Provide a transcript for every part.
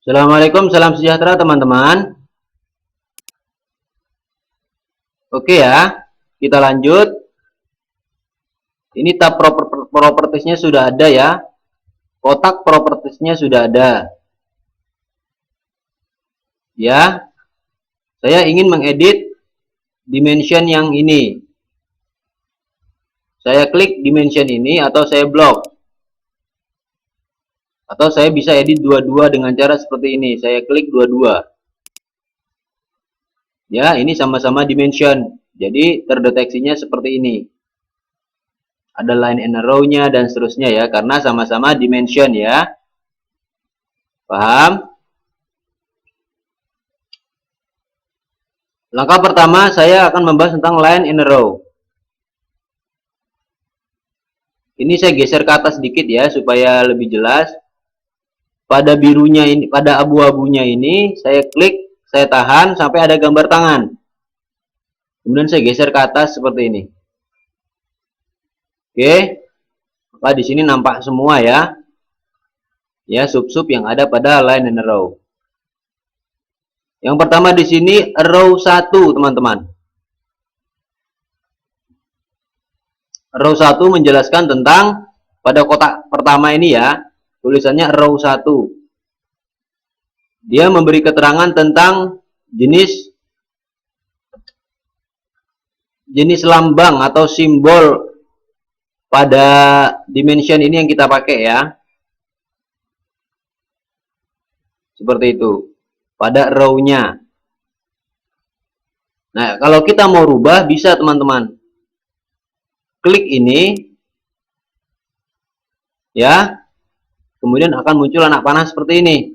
Assalamualaikum, salam sejahtera teman-teman. Oke ya, kita lanjut. Ini tab propertiesnya sudah ada ya. Kotak propertiesnya sudah ada. Ya, saya ingin mengedit dimension yang ini. Saya klik dimension ini atau saya blok. Atau saya bisa edit dua-dua dengan cara seperti ini. Saya klik dua-dua. Ya, ini sama-sama dimension. Jadi terdeteksinya seperti ini. Ada line and arrow-nya dan seterusnya ya, karena sama-sama dimension ya. Paham? Langkah pertama saya akan membahas tentang line and arrow. Ini saya geser ke atas sedikit ya supaya lebih jelas. Pada birunya ini, pada abu-abunya ini saya klik, saya tahan sampai ada gambar tangan. Kemudian saya geser ke atas seperti ini. Oke. Maka di sini nampak semua ya. Ya, sub-sub yang ada pada line and arrow. Yang pertama di sini row 1, teman-teman. Row 1 menjelaskan tentang pada kotak pertama ini ya, tulisannya row 1. Dia memberi keterangan tentang jenis lambang atau simbol pada dimension ini yang kita pakai ya. Seperti itu. Pada row-nya. Nah, kalau kita mau rubah bisa teman-teman. Klik ini. Ya. Kemudian akan muncul anak panah seperti ini.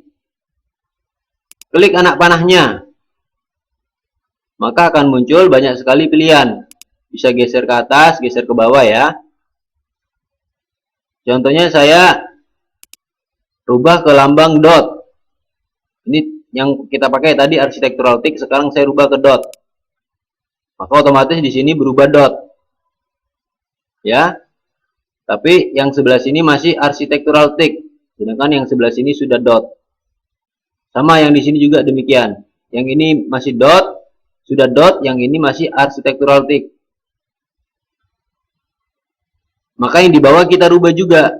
Klik anak panahnya. Maka akan muncul banyak sekali pilihan. Bisa geser ke atas, geser ke bawah ya. Contohnya saya rubah ke lambang dot. Ini yang kita pakai tadi architectural tick, sekarang saya rubah ke dot. Maka otomatis di sini berubah dot. Ya. Tapi yang sebelah sini masih architectural tick, sedangkan yang sebelah sini sudah dot. Sama yang di sini juga demikian. Yang ini masih dot, sudah dot, yang ini masih architectural tick. Maka yang di bawah kita rubah juga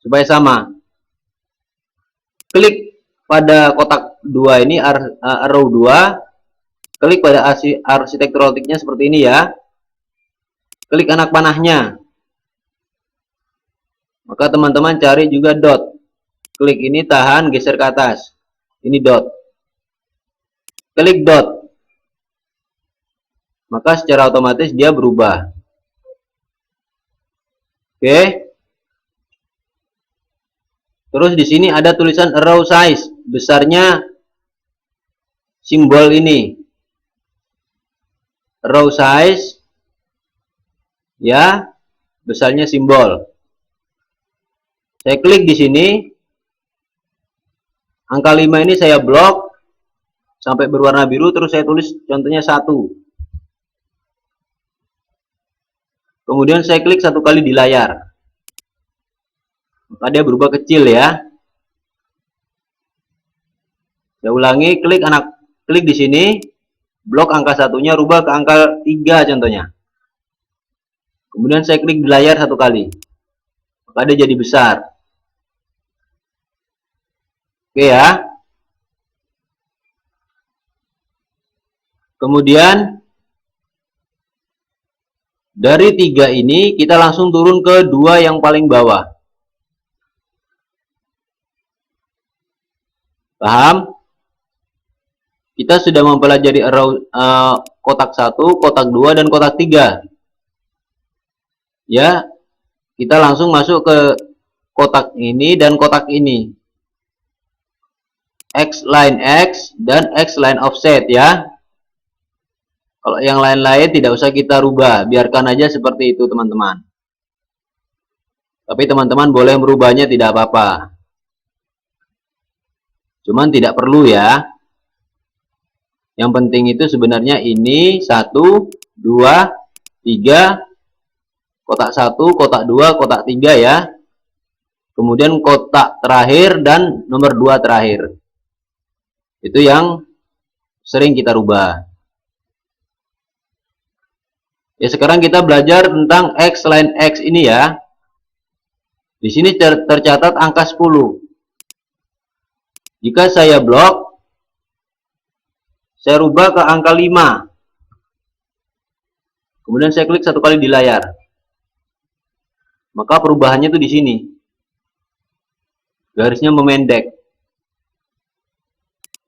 supaya sama. Klik pada kotak 2 ini, arrow 2, klik pada architectural tick-nya seperti ini ya. Klik anak panahnya. Maka teman-teman cari juga dot. Klik ini, tahan, geser ke atas. Ini dot. Klik dot. Maka secara otomatis dia berubah. Oke. Terus di sini ada tulisan row size, besarnya simbol ini. Row size ya, besarnya simbol. Saya klik di sini. Angka 5 ini saya blok sampai berwarna biru, terus saya tulis contohnya 1. Kemudian saya klik satu kali di layar. Maka dia berubah kecil ya. Saya ulangi, klik di sini, blok angka 1-nya, rubah ke angka 3 contohnya. Kemudian saya klik di layar satu kali. Maka dia jadi besar. Oke ya. Kemudian dari 3 ini kita langsung turun ke 2 yang paling bawah. Paham? Kita sudah mempelajari kotak 1, kotak 2, dan kotak 3. Ya, kita langsung masuk ke kotak ini dan kotak ini. X line X dan X line offset ya. Kalau yang lain-lain tidak usah kita rubah, biarkan aja seperti itu teman-teman. Tapi teman-teman boleh merubahnya, tidak apa-apa. Cuman tidak perlu ya. Yang penting itu sebenarnya ini 1, 2, 3, kotak 1, kotak 2, kotak 3 ya. Kemudian kotak terakhir dan nomor 2 terakhir. Itu yang sering kita rubah. Ya, sekarang kita belajar tentang X line X ini ya. Di sini tercatat angka 10. Jika saya blok, saya rubah ke angka 5. Kemudian saya klik satu kali di layar. Maka perubahannya itu di sini. Garisnya memendek.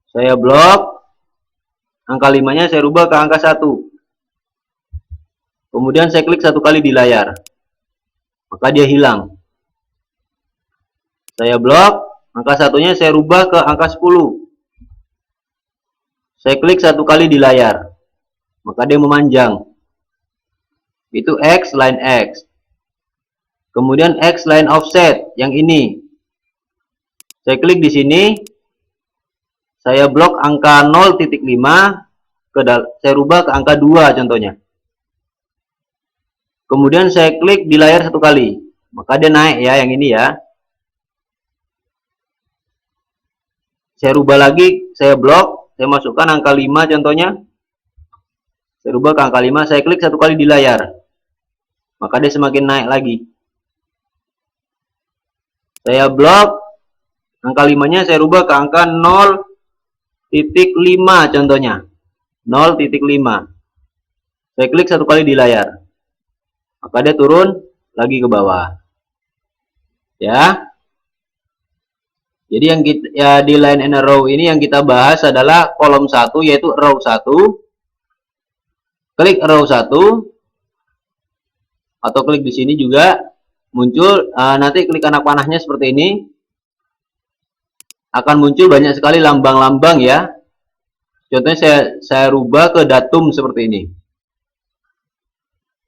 Saya blok, angka 5-nya saya rubah ke angka 1. Kemudian saya klik satu kali di layar. Maka dia hilang. Saya blok, angka 1-nya saya rubah ke angka 10. Saya klik satu kali di layar. Maka dia memanjang. Itu X line X. Kemudian X line offset yang ini. Saya klik di sini. Saya blok angka 0.5 saya rubah ke angka 2 contohnya. Kemudian saya klik di layar satu kali. Maka dia naik ya yang ini ya. Saya rubah lagi, saya blok, saya masukkan angka 5 contohnya. Saya rubah ke angka 5, saya klik satu kali di layar. Maka dia semakin naik lagi. Saya blok, angka 5-nya saya rubah ke angka 0.5 contohnya. 0.5. Saya klik satu kali di layar. Maka dia turun lagi ke bawah. Ya. Jadi yang kita, ya, di line and row ini yang kita bahas adalah kolom 1 yaitu row 1. Klik row 1 atau klik di sini juga muncul, nanti klik anak panahnya seperti ini. Akan muncul banyak sekali lambang-lambang ya. Contohnya saya rubah ke datum seperti ini.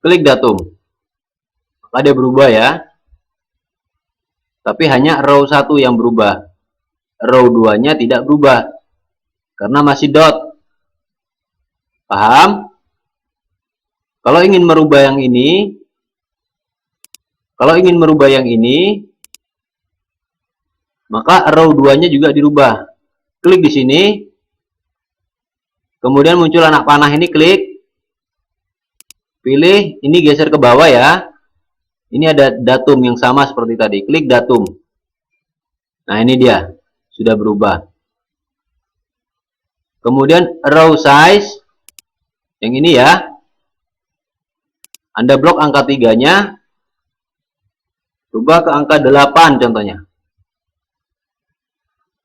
Klik datum. Maka dia berubah ya. Tapi hanya row 1 yang berubah. Row 2-nya tidak berubah. Karena masih dot. Paham? Kalau ingin merubah yang ini, maka row 2-nya juga dirubah. Klik di sini. Kemudian muncul anak panah ini, klik. Pilih, ini geser ke bawah ya. Ini ada datum yang sama seperti tadi. Klik datum. Nah, ini dia. Sudah berubah. Kemudian row size. Yang ini ya. Anda blok angka 3-nya. Rubah ke angka 8 contohnya.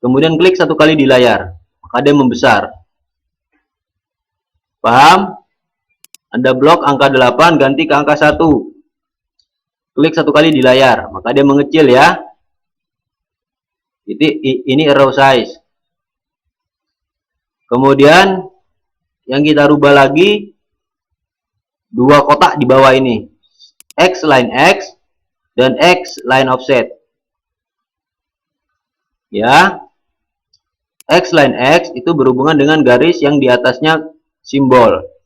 Kemudian klik satu kali di layar. Maka dia membesar. Paham? Anda blok angka 8 ganti ke angka 1. Klik satu kali di layar, maka dia mengecil ya. Ini row size. Kemudian yang kita rubah lagi dua kotak di bawah ini. X line X dan X line offset. Ya. X line X itu berhubungan dengan garis yang di atasnya simbol.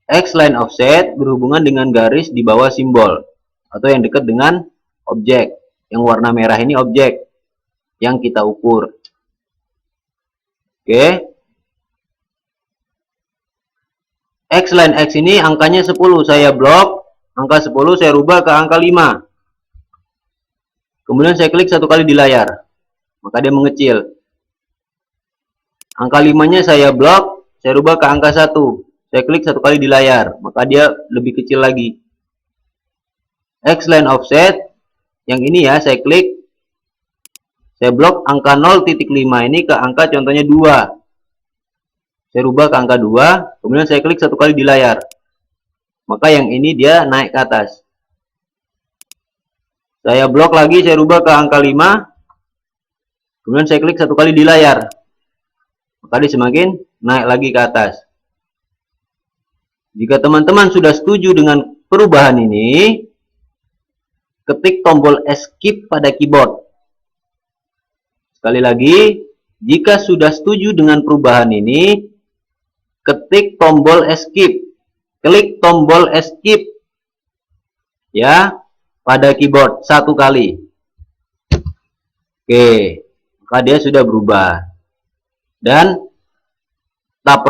X line offset berhubungan dengan garis di bawah simbol atau yang dekat dengan objek. Yang warna merah ini objek yang kita ukur. Oke. X line X ini angkanya 10, saya blok. Angka 10 saya rubah ke angka 5. Kemudian saya klik satu kali di layar. Maka dia mengecil. Angka 5-nya saya blok, saya rubah ke angka 1. Saya klik satu kali di layar, maka dia lebih kecil lagi. X line offset, yang ini ya, saya klik. Saya blok angka 0.5 ini ke angka contohnya 2. Saya rubah ke angka 2, kemudian saya klik satu kali di layar. Maka yang ini dia naik ke atas. Saya blok lagi, saya rubah ke angka 5. Kemudian saya klik satu kali di layar. Maka dia semakin naik lagi ke atas. Jika teman-teman sudah setuju dengan perubahan ini, ketik tombol Escape pada keyboard. Sekali lagi, jika sudah setuju dengan perubahan ini, ketik tombol Escape. Klik tombol Escape ya pada keyboard satu kali. Oke, maka dia sudah berubah. Dan tab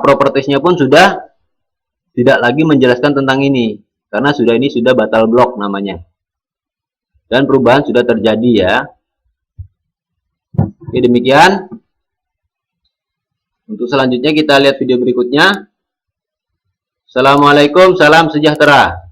propertiesnya pun sudah tidak lagi menjelaskan tentang ini, karena ini sudah batal blok namanya. Dan perubahan sudah terjadi ya. Oke, demikian. Untuk selanjutnya kita lihat video berikutnya. Assalamualaikum, salam sejahtera.